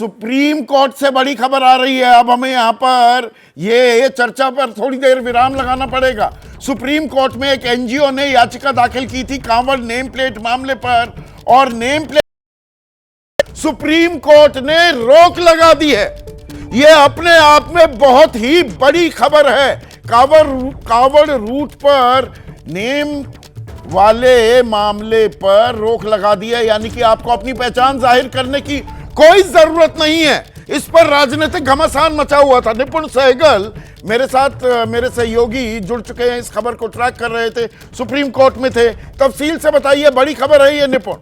Supreme court से बड़ी खबर आ रही है। अब हमें यहां पर ये चर्चा पर थोड़ी देर विराम लगाना पड़ेगा। सुप्रीम कोर्ट में एक एनजीओ ने याचिका दाखिल की थी कांवड़ नेम प्लेट मामले पर, और नेम प्लेट सुप्रीम कोर्ट ने रोक लगा दी है। यह अपने आप में बहुत ही बड़ी खबर है। कांवड़ रूट पर नेम वाले मामले पर रोक लगा दी है, यानी कि आपको अपनी पहचान जाहिर करने की कोई जरूरत नहीं है। इस पर राजनीतिक घमासान मचा हुआ था। निपुण सहगल मेरे साथ, मेरे सहयोगी जुड़ चुके हैं, इस खबर को ट्रैक कर रहे थे, सुप्रीम कोर्ट में थे। तफसील से बताइए, बड़ी खबर है ये निपुण।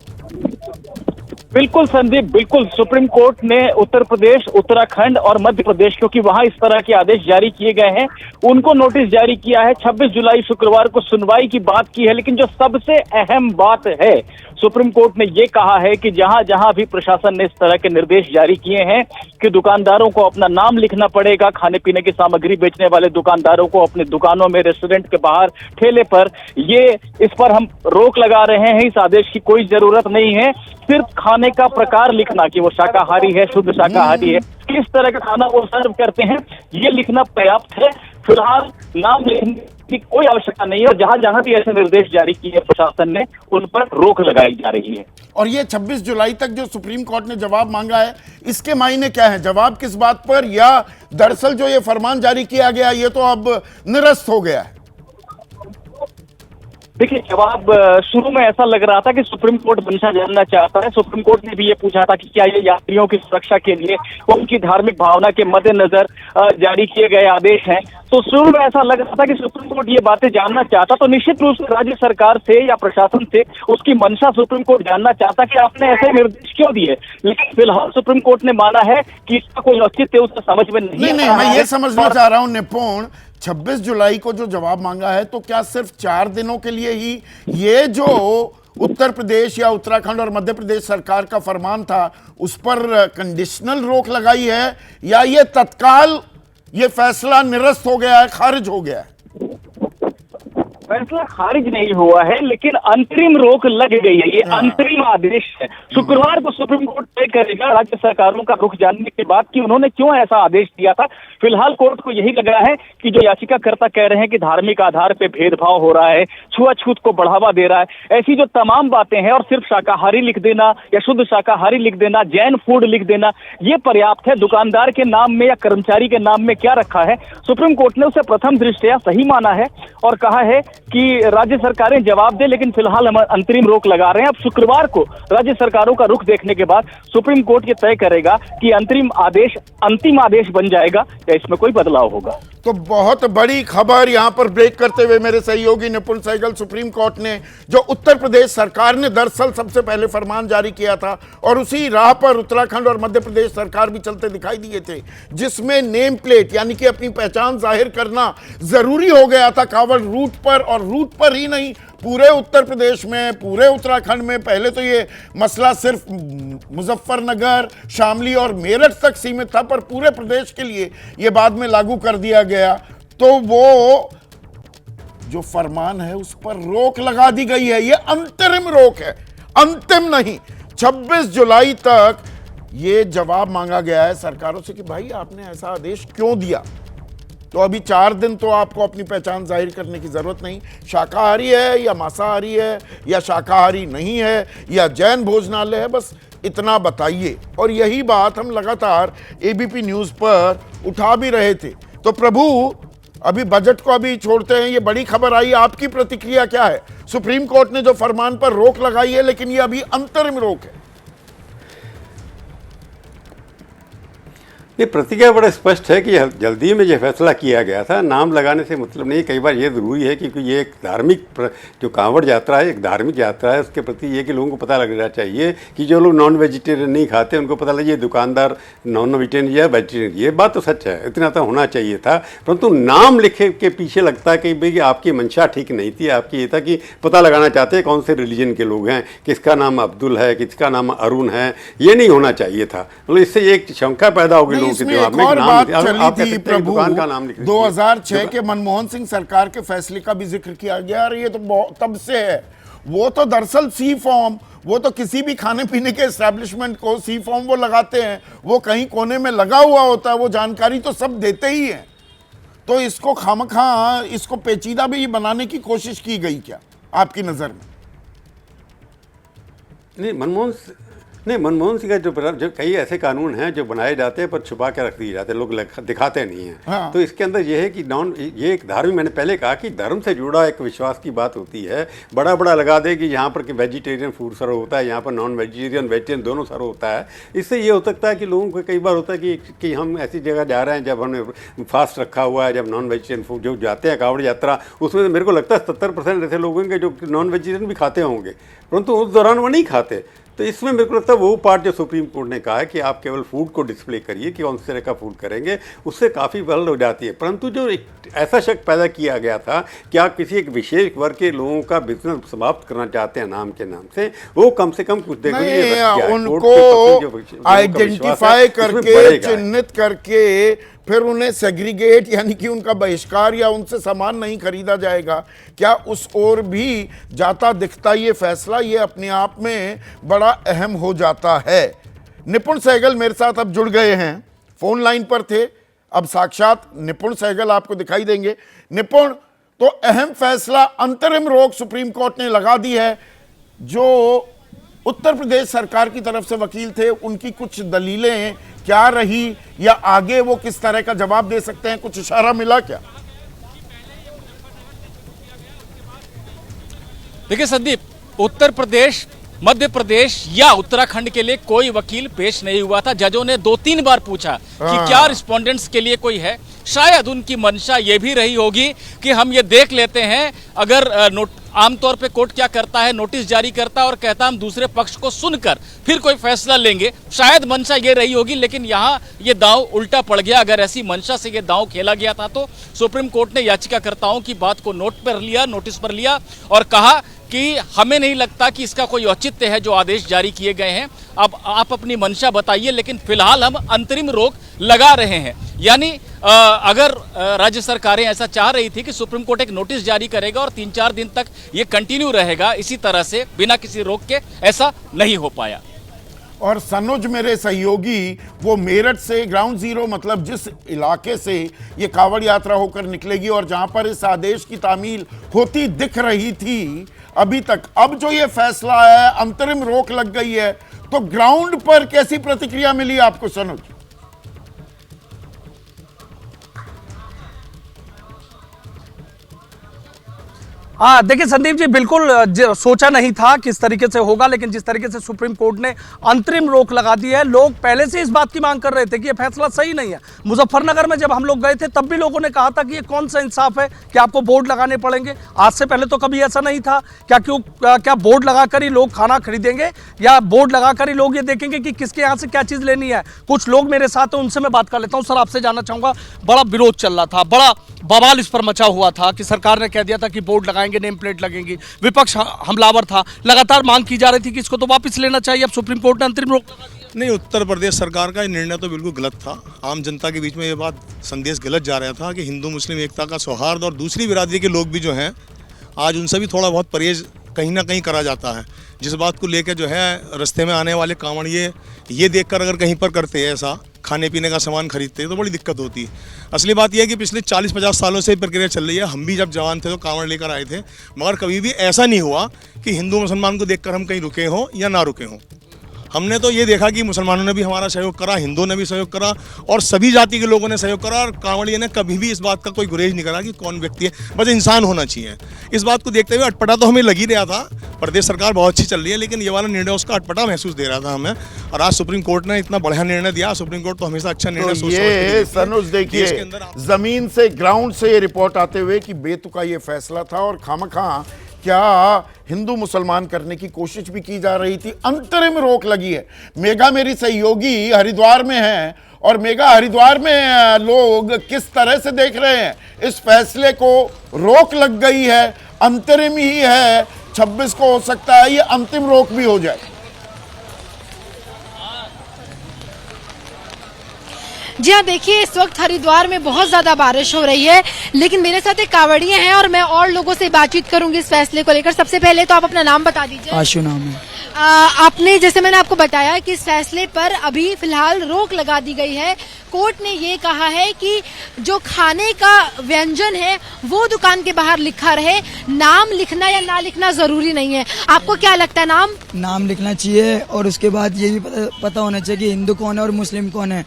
बिल्कुल संदीप, बिल्कुल। सुप्रीम कोर्ट ने उत्तर प्रदेश, उत्तराखंड और मध्य प्रदेश, क्योंकि वहां इस तरह के आदेश जारी किए गए हैं, उनको नोटिस जारी किया है। 26 जुलाई शुक्रवार को सुनवाई की बात की है, लेकिन जो सबसे अहम बात है, सुप्रीम कोर्ट ने ये कहा है कि जहां जहां भी प्रशासन ने इस तरह के निर्देश जारी किए हैं कि दुकानदारों को अपना नाम लिखना पड़ेगा, खाने पीने की सामग्री बेचने वाले दुकानदारों को अपने दुकानों में, रेस्टोरेंट के बाहर, ठेले पर, ये इस पर हम रोक लगा रहे हैं। इस आदेश की कोई जरूरत नहीं है। सिर्फ खाने का प्रकार लिखना कि वो शाकाहारी है, शुद्ध शाकाहारी है, किस तरह का खाना वो सर्व करते हैं, ये लिखना पर्याप्त है। फिलहाल नाम लिखने की कोई आवश्यकता नहीं है, और जहां जहां भी ऐसे निर्देश जारी किए प्रशासन ने, उन पर रोक लगाई जा रही है। और ये 26 जुलाई तक जो सुप्रीम कोर्ट ने जवाब मांगा है, इसके मायने क्या है? जवाब किस बात पर, या दरअसल जो ये फरमान जारी किया गया ये तो अब निरस्त हो गया है? देखिए, जवाब शुरू में ऐसा लग रहा था कि सुप्रीम कोर्ट मंशा जानना चाहता है। सुप्रीम कोर्ट ने भी ये पूछा था कि क्या ये यात्रियों की सुरक्षा के लिए, उनकी धार्मिक भावना के मद्देनजर जारी किए गए आदेश हैं। तो शुरू में ऐसा लग रहा था कि सुप्रीम कोर्ट ये बातें जानना चाहता, तो निश्चित रूप से राज्य सरकार से या प्रशासन से उसकी मंशा सुप्रीम कोर्ट जानना चाहता कि आपने ऐसे निर्देश क्यों दिए। लेकिन फिलहाल सुप्रीम कोर्ट ने माना है कि इसका कोई औचित्य उससे समझ में नहीं। मैं ये समझना चाह रहा हूं निपुण, 26 जुलाई को जो जवाब मांगा है, तो क्या सिर्फ 4 दिनों के लिए ही ये जो उत्तर प्रदेश या उत्तराखंड और मध्य प्रदेश सरकार का फरमान था उस पर कंडीशनल रोक लगाई है, या ये तत्काल ये फैसला निरस्त हो गया है, खारिज हो गया है? फैसला खारिज नहीं हुआ है, लेकिन अंतरिम रोक लग गई है। ये अंतरिम आदेश है। शुक्रवार को सुप्रीम कोर्ट तय करेगा राज्य सरकारों का रुख जानने के बाद कि उन्होंने क्यों ऐसा आदेश दिया था। फिलहाल कोर्ट को यही लगा है कि जो याचिकाकर्ता कह रहे हैं कि धार्मिक आधार पे भेदभाव हो रहा है, छुआछूत को बढ़ावा दे रहा है, ऐसी जो तमाम बातें हैं, और सिर्फ शाकाहारी लिख देना या शुद्ध शाकाहारी लिख देना, जैन फूड लिख देना, ये पर्याप्त है। दुकानदार के नाम में या कर्मचारी के नाम में क्या रखा है, सुप्रीम कोर्ट ने उसे प्रथम दृष्टया सही माना है और कहा है कि राज्य सरकारें जवाब दे, लेकिन फिलहाल हम अंतरिम रोक लगा रहे हैं। अब शुक्रवार को राज्य सरकारों का रुख देखने के बाद सुप्रीम कोर्ट ये तय करेगा कि अंतिम आदेश बन जाएगा या इसमें कोई बदलाव होगा। तो बहुत बड़ी खबर यहां पर ब्रेक करते हुए मेरे सहयोगी निपुण सहगल, सुप्रीम कोर्ट ने जो उत्तर प्रदेश सरकार ने दरअसल सबसे पहले फरमान जारी किया था, और उसी राह पर उत्तराखंड और मध्य प्रदेश सरकार भी चलते दिखाई दिए थे, जिसमें नेम प्लेट यानी कि अपनी पहचान जाहिर करना जरूरी हो गया था कांवड़ रूट पर, और रूट पर ही नहीं पूरे उत्तर प्रदेश में, पूरे उत्तराखंड में। पहले तो ये मसला सिर्फ मुजफ्फरनगर, शामली और मेरठ तक सीमित था, पर पूरे प्रदेश के लिए ये बाद में लागू कर दिया गया। तो वो जो फरमान है उस पर रोक लगा दी गई है। ये अंतरिम रोक है, अंतिम नहीं। 26 जुलाई तक ये जवाब मांगा गया है सरकारों से कि भाई आपने ऐसा आदेश क्यों दिया। तो अभी 4 दिन तो आपको अपनी पहचान जाहिर करने की जरूरत नहीं। शाकाहारी है या मांसाहारी है, या शाकाहारी नहीं है, या जैन भोजनालय है, बस इतना बताइए। और यही बात हम लगातार एबीपी न्यूज पर उठा भी रहे थे। तो प्रभु, अभी बजट को अभी छोड़ते हैं, ये बड़ी खबर आई, आपकी प्रतिक्रिया क्या है? सुप्रीम कोर्ट ने जो फरमान पर रोक लगाई है, लेकिन ये अभी अंतरिम रोक है। ये प्रतिक्रिया बड़ा स्पष्ट है कि जल्दी में जो फैसला किया गया था, नाम लगाने से मतलब नहीं। कई बार ये ज़रूरी है क्योंकि ये एक धार्मिक जो कांवड़ यात्रा है, एक धार्मिक यात्रा है, उसके प्रति ये कि लोगों को पता लगना चाहिए कि जो लोग नॉन वेजिटेरियन नहीं खाते उनको पता लगे दुकानदार नॉन वेजिटेरियन या वेजिटेरियन। ये बात तो सच है, इतना तो होना चाहिए था। परंतु नाम लिखे के पीछे लगता है कि भाई आपकी मंशा ठीक नहीं थी। आपकी ये था कि पता लगाना चाहते हैं कौन से रिलीजन के लोग हैं, किसका नाम अब्दुल है, किसका नाम अरुण है। ये नहीं होना चाहिए था। मतलब इससे एक शंका पैदा हो गई। इसमें एक और बात चली थी प्रभु, 2006 के मनमोहन सिंह सरकार के फैसले का भी जिक्र किया गया, और ये तो तब से है। वो तो दरअसल सी फॉर्म, वो तो किसी भी खाने पीने के एस्टेब्लिशमेंट को सी फॉर्म वो लगाते हैं, वो कहीं कोने में लगा हुआ होता है, वो जानकारी तो सब देते ही हैं। तो इसको खामखा इसको पेचीदा भी बनाने की कोशिश की गई क्या आपकी नजर में? नहीं, मनमोहन सिंह का जो कई ऐसे कानून हैं जो बनाए जाते हैं पर छुपा के रख दिए जाते हैं, लोग दिखाते नहीं हैं। हाँ। तो इसके अंदर ये है कि ये एक धार्मिक, मैंने पहले कहा कि धर्म से जुड़ा एक विश्वास की बात होती है। बड़ा बड़ा लगा दे कि यहाँ पर कि वेजिटेरियन फूड सर्व होता है, यहाँ पर नॉन वेजिटेरियन वेजिटेरियन दोनों सर्व होता है। इससे ये हो सकता है कि लोगों को कई बार होता है कि हम ऐसी जगह जा रहे हैं जब हमने फास्ट रखा हुआ है, जब नॉन वेजिटेरियन फूड जो जाते हैं कांवड़ यात्रा, उसमें मेरे को लगता है 70% ऐसे लोग होंगे जो नॉन वेजिटेरियन भी खाते होंगे, परंतु उस दौरान वो नहीं खाते। तो इसमें मेरे को लगता है वो पार्ट जो सुप्रीम कोर्ट ने कहा है कि आप केवल फूड को डिस्प्ले करिए कि कौन से तरह का फूड करेंगे, उससे काफ़ी बल हो जाती है। परंतु जो एक ऐसा शक पैदा किया गया था कि आप किसी एक विशेष वर्ग के लोगों का बिजनेस समाप्त करना चाहते हैं नाम के नाम से, वो कम से कम कुछ देर के लिए उनको आइडेंटिफाई करके, चिन्हित करके फिर उन्हें सेग्रीगेट यानी कि उनका बहिष्कार या उनसे सामान नहीं खरीदा जाएगा, क्या उस ओर भी जाता दिखता ये फैसला? ये अपने आप में बड़ा अहम हो जाता है। निपुण सहगल मेरे साथ अब जुड़ गए हैं, फोन लाइन पर थे, अब साक्षात निपुण सहगल आपको दिखाई देंगे। निपुण, तो अहम फैसला अंतरिम रोक सुप्रीम कोर्ट ने लगा दी है। जो उत्तर प्रदेश सरकार की तरफ से वकील थे, उनकी कुछ दलीलें क्या रही या आगे वो किस तरह का जवाब दे सकते हैं, कुछ इशारा मिला क्या? देखिए संदीप, उत्तर प्रदेश, मध्य प्रदेश या उत्तराखंड के लिए कोई वकील पेश नहीं हुआ था। जजों ने 2-3 बार पूछा कि क्या रिस्पोंडेंट्स के लिए कोई है। शायद उनकी मंशा ये भी रही होगी कि हम ये देख लेते हैं, अगर आमतौर पे कोर्ट क्या करता है, नोटिस जारी करता है और कहता है हम दूसरे पक्ष को सुनकर फिर कोई फैसला लेंगे। शायद मंशा ये रही होगी, लेकिन यहाँ ये दांव उल्टा पड़ गया। अगर ऐसी मंशा से ये दांव खेला गया था तो सुप्रीम कोर्ट ने याचिकाकर्ताओं की बात को नोटिस पर लिया और कहा कि हमें नहीं लगता कि इसका कोई औचित्य है जो आदेश जारी किए गए हैं। अब आप अपनी मंशा बताइए, लेकिन फिलहाल हम अंतरिम रोक लगा रहे हैं। यानी अगर राज्य सरकारें ऐसा चाह रही थी कि सुप्रीम कोर्ट एक नोटिस जारी करेगा और 3-4 दिन तक ये कंटिन्यू रहेगा इसी तरह से बिना किसी रोक के, ऐसा नहीं हो पाया। और सनोज मेरे सहयोगी, वो मेरठ से ग्राउंड जीरो, मतलब जिस इलाके से ये कांवड़ यात्रा होकर निकलेगी और जहां पर इस आदेश की तामील होती दिख रही थी अभी तक, अब जो ये फैसला है, अंतरिम रोक लग गई है, तो ग्राउंड पर कैसी प्रतिक्रिया मिली आपको सनोज? हाँ देखिए संदीप जी, बिल्कुल सोचा नहीं था किस तरीके से होगा, लेकिन जिस तरीके से सुप्रीम कोर्ट ने अंतरिम रोक लगा दी है, लोग पहले से इस बात की मांग कर रहे थे कि ये फैसला सही नहीं है। मुजफ्फरनगर में जब हम लोग गए थे तब भी लोगों ने कहा था कि ये कौन सा इंसाफ है कि आपको बोर्ड लगाने पड़ेंगे। आज से पहले तो कभी ऐसा नहीं था। क्या बोर्ड लगाकर ही लोग खाना खरीदेंगे या बोर्ड लगाकर ही लोग ये देखेंगे कि किसके यहाँ से क्या चीज़ लेनी है? कुछ लोग मेरे साथ हैं, उनसे मैं बात कर लेता हूँ। सर, आपसे जानना चाहूँगा, बड़ा विरोध चल रहा था, बड़ा बवाल इस पर मचा हुआ था कि सरकार ने कह दिया था कि बोर्ड लगाएंगे, नेम प्लेट लगेंगी, विपक्ष हमलावर था, लगातार मांग की जा रही थी कि इसको तो वापस लेना चाहिए। अब सुप्रीम कोर्ट ने अंतरिम रोक लगा दिया। नहीं, उत्तर प्रदेश सरकार का ये निर्णय तो बिल्कुल गलत था। आम जनता के बीच में ये बात संदेश गलत जा रहा था कि हिंदू मुस्लिम एकता का सौहार्द और दूसरी बिरादरी के लोग भी जो हैं, आज उनसे भी थोड़ा बहुत परहेज कहीं ना कहीं करा जाता है। जिस बात को लेकर जो है रास्ते में आने वाले कांवड़िए ये देखकर अगर कहीं पर करते हैं ऐसा, खाने पीने का सामान खरीदते हैं, तो बड़ी दिक्कत होती है। असली बात यह है कि पिछले 40-50 सालों से प्रक्रिया चल रही है। हम भी जब जवान थे तो कांवड़ लेकर आए थे, मगर कभी भी ऐसा नहीं हुआ कि हिंदू मुसलमान को देखकर हम कहीं रुके हों या ना रुके हों। हमने तो ये देखा कि मुसलमानों ने भी हमारा सहयोग करा, हिंदुओं ने भी सहयोग करा और सभी जाति के लोगों ने सहयोग करा। और कांवड़िए ने कभी भी इस बात का कोई गुरेज नहीं करा कि कौन व्यक्ति है, बस इंसान होना चाहिए। इस बात को देखते हुए अटपटा तो हमें लग ही रहा था। प्रदेश सरकार बहुत अच्छी चल रही है, लेकिन ये वाला निर्णय उसका अटपटा महसूस दे रहा था हमें। और आज सुप्रीम कोर्ट ने इतना बढ़िया निर्णय दिया। सुप्रीम कोर्ट तो हमेशा अच्छा निर्णय तो ये सनुज देखिए, जमीन से, ग्राउंड से ये रिपोर्ट आते हुए कि बेतुका ये फैसला था और खामखा क्या हिंदू मुसलमान करने की कोशिश भी की जा रही थी। अंतरिम रोक लगी है। मेघा मेरी सहयोगी हरिद्वार में है और मेघा, हरिद्वार में लोग किस तरह से देख रहे हैं इस फैसले को? रोक लग गई है, अंतरिम ही है, 26 को हो सकता है ये अंतिम रोक भी हो जाए। जी हाँ, देखिए इस वक्त हरिद्वार में बहुत ज्यादा बारिश हो रही है, लेकिन मेरे साथ एक कांवड़िए हैं और मैं और लोगों से बातचीत करूंगी इस फैसले को लेकर। सबसे पहले तो आप अपना नाम बता दीजिए। आशु नाम है। आपने, जैसे मैंने आपको बताया कि इस फैसले पर अभी फिलहाल रोक लगा दी गई है। कोर्ट ने ये कहा है कि जो खाने का व्यंजन है वो दुकान के बाहर लिखा रहे, नाम लिखना या ना लिखना जरूरी नहीं है। आपको क्या लगता है? नाम लिखना चाहिए और उसके बाद ये भी पता होना चाहिए कि हिंदू कौन है और मुस्लिम कौन है।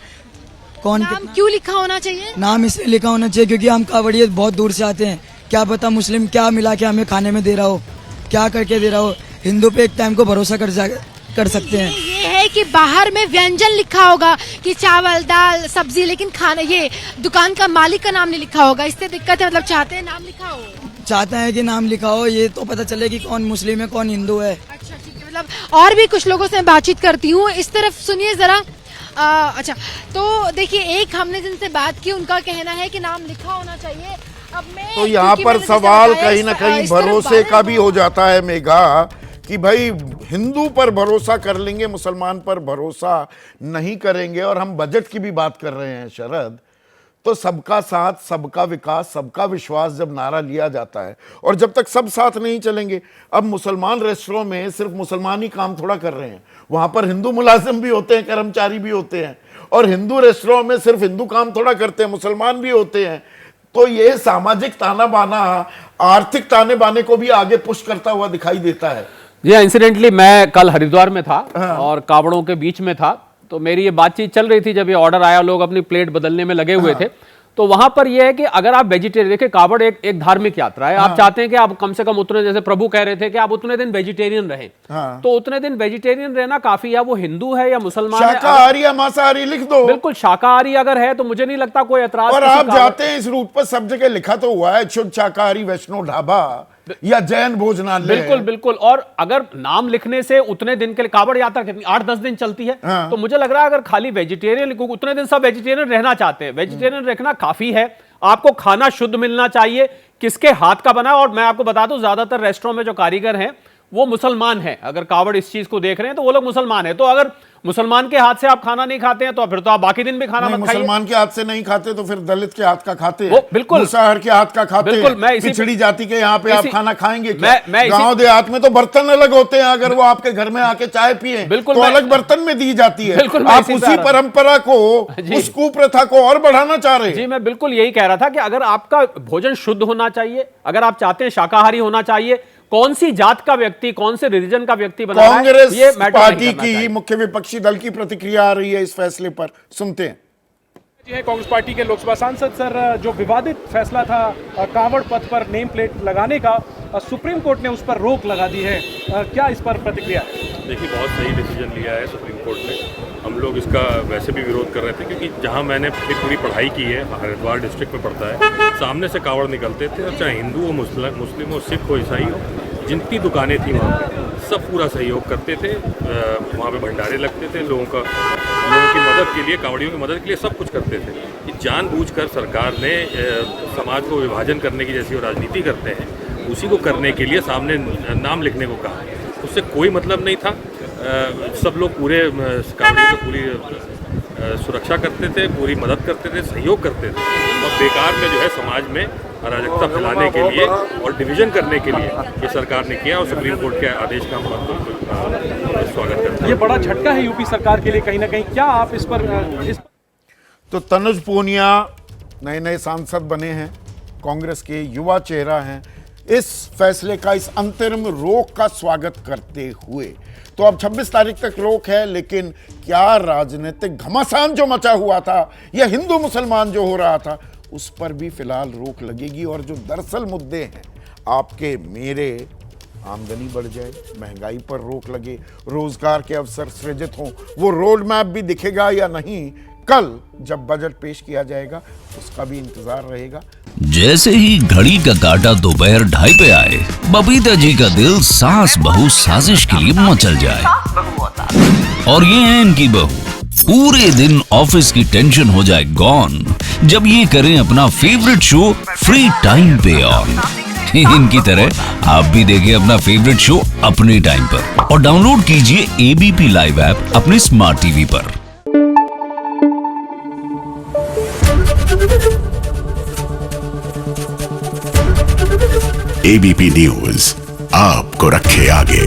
नाम क्यों लिखा होना चाहिए? नाम इसलिए लिखा होना चाहिए क्योंकि हम कांवड़िए बहुत दूर से आते हैं, क्या पता मुस्लिम क्या मिला के हमें खाने में दे रहा हो, क्या करके दे रहा हो। हिंदू पे एक टाइम को भरोसा कर सकते हैं। ये है कि बाहर में व्यंजन लिखा होगा कि चावल दाल सब्जी, लेकिन खाना, ये दुकान का मालिक का नाम नहीं लिखा होगा। इससे दिक्कत है, मतलब चाहते हैं नाम लिखा हो। चाहते हैं कि नाम लिखा हो, ये तो पता चले कि कौन मुस्लिम है कौन हिंदू है। अच्छा ठीक है, मतलब और भी कुछ लोगों से मैं बातचीत करती हूँ। इस तरफ सुनिए जरा। अच्छा, तो देखिए, एक हमने जिनसे बात की उनका कहना है कि नाम लिखा होना चाहिए। अब मैं तो यहाँ पर सवाल कहीं ना कहीं भरोसे का भी हो जाता है मेघा, कि भाई हिंदू पर भरोसा कर लेंगे, मुसलमान पर भरोसा नहीं करेंगे। और हम बजट की भी बात कर रहे हैं शरद, तो सबका साथ सबका विकास सबका विश्वास जब नारा लिया जाता है और जब तक सब साथ नहीं चलेंगे। अब मुसलमान रेस्टोरों में सिर्फ मुसलमान ही काम थोड़ा कर रहे हैं, वहां पर हिंदू मुलाजिम भी होते हैं, कर्मचारी भी होते हैं। और हिंदू रेस्टोरों में सिर्फ हिंदू काम थोड़ा करते हैं, मुसलमान भी होते हैं। तो ये सामाजिक ताना बाना आर्थिक ताने बाने को भी आगे पुश करता हुआ दिखाई देता है। जी इंसिडेंटली मैं कल हरिद्वार में था और कावड़ों के बीच में था, तो मेरी ये बातचीत चल रही थी जब ये ऑर्डर आया, लोग अपनी प्लेट बदलने में लगे हुए थे। तो वहां पर यह है कि अगर आप वेजिटेरियन, देखिए कावड़ एक धार्मिक यात्रा है, आप चाहते हैं कि आप कम से कम उतने, जैसे प्रभु कह रहे थे कि आप उतने दिन वेजिटेरियन रहें, तो उतने दिन वेजिटेरियन रहना काफी है। वो हिंदू है या मुसलमान है, शाकाहारी या मांसाहारी लिख दो। बिल्कुल शाकाहारी अगर है तो मुझे नहीं लगता कोई एतराज। और आप जाते हैं इस रूट पर, सब जगह लिखा तो हुआ है शुद्ध शाकाहारी वैष्णो ढाबा या जैन भोजनालय। बिल्कुल बिल्कुल। और अगर नाम लिखने से उतने दिन के लिए, कावड़ यात्रा कितनी 8-10 दिन चलती है, तो मुझे लग रहा है अगर खाली वेजिटेरियन, उतने दिन सब वेजिटेरियन रहना चाहते हैं, वेजिटेरियन रखना काफी है। आपको खाना शुद्ध मिलना चाहिए, किसके हाथ का बना। और मैं आपको बता दूं, ज्यादातर रेस्टोरेंट में जो कारीगर हैं वो मुसलमान हैं। अगर कावड़ इस चीज को देख रहे हैं तो वो लोग मुसलमान हैं। तो अगर मुसलमान के हाथ से आप खाना नहीं खाते हैं तो फिर तो आप बाकी दिन भी खाना मत खाइए। मुसलमान के हाथ से नहीं खाते तो फिर दलित के हाथ का खाते हैं, बिल्कुल मुसहर के हाथ का खाते हैं, पिछड़ी जाति के यहाँ पे आप खाना खाएंगे। गांव देहात में तो बर्तन अलग होते हैं, अगर वो आपके घर में आके चाय पिए तो अलग बर्तन में दी जाती है। आप उसी परंपरा को, उस कुप्रथा को और बढ़ाना चाह रहे हैं। जी मैं बिल्कुल यही कह रहा था कि अगर आपका भोजन शुद्ध होना चाहिए, अगर आप चाहते हैं शाकाहारी होना चाहिए, कौन सी जात का व्यक्ति, कौन से रिलीजन का व्यक्ति बना रहा है, कांग्रेस ये पार्टी की मुख्य विपक्षी दल की प्रतिक्रिया आ रही है इस फैसले पर, सुनते हैं। कांग्रेस पार्टी के लोकसभा सांसद सर, जो विवादित फैसला था कांवड़ पथ पर नेम प्लेट लगाने का, सुप्रीम कोर्ट ने उस पर रोक लगा दी है, क्या इस पर प्रतिक्रिया? देखिए, बहुत सही डिसीजन लिया है सुप्रीम कोर्ट ने। हम लोग इसका वैसे भी विरोध कर रहे थे, क्योंकि जहां मैंने अपनी पूरी पढ़ाई की है, हरिद्वार डिस्ट्रिक्ट में पड़ता है, सामने से कावड़ निकलते थे, और चाहे हिंदू हो, मुस्लिम हो, सिख हो, ईसाई हो, जिनकी दुकानें थी वहाँ पे सब पूरा सहयोग करते थे। वहाँ पे भंडारे लगते थे, लोगों की मदद के लिए, कावड़ियों की मदद के लिए सब कुछ करते थे। कि जानबूझकर सरकार ने समाज को विभाजन करने की जैसी वो राजनीति करते हैं, उसी को करने के लिए सामने नाम लिखने को कहा। उससे कोई मतलब नहीं था। सब लोग पूरे कावड़ियों की पूरी सुरक्षा करते थे, पूरी मदद करते थे, सहयोग करते थे। और बेकार में जो है समाज में अराजकता फैलाने के लिए और डिवीजन करने के लिए ये सरकार ने किया, और सुप्रीम कोर्ट के आदेश का हम स्वागत करते हैं। ये बड़ा झटका है यूपी सरकार के लिए कहीं ना कहीं, क्या आप इस पर तो तनुज पूनिया नए नए सांसद बने हैं, कांग्रेस के युवा चेहरा हैं, इस फैसले का, इस अंतरिम रोक का स्वागत करते हुए। तो अब 26 तारीख तक रोक है, लेकिन क्या राजनीतिक घमासान जो मचा हुआ था या हिंदू मुसलमान जो हो रहा था, उस पर भी फिलहाल रोक लगेगी। और जो दरअसल मुद्दे हैं, आपके मेरे, आमदनी बढ़ जाए, महंगाई पर रोक लगे, रोजगार के अवसर सृजित हों, वो रोड मैप भी दिखेगा या नहीं, कल जब बजट पेश किया जाएगा उसका भी इंतजार रहेगा। जैसे ही घड़ी का काटा दोपहर 2:30 पे आए, बबीता जी का दिल सास बहू साजिश के लिए मचल जाए। और ये है इनकी बहू, पूरे दिन ऑफिस की टेंशन हो जाए गॉन जब ये करें अपना फेवरेट शो फ्री टाइम पे ऑन। इनकी तरह आप भी देखें अपना फेवरेट शो अपने टाइम पर और डाउनलोड कीजिए ABP लाइव ऐप अपने स्मार्ट टीवी पर। एबीपी न्यूज आपको रखे आगे।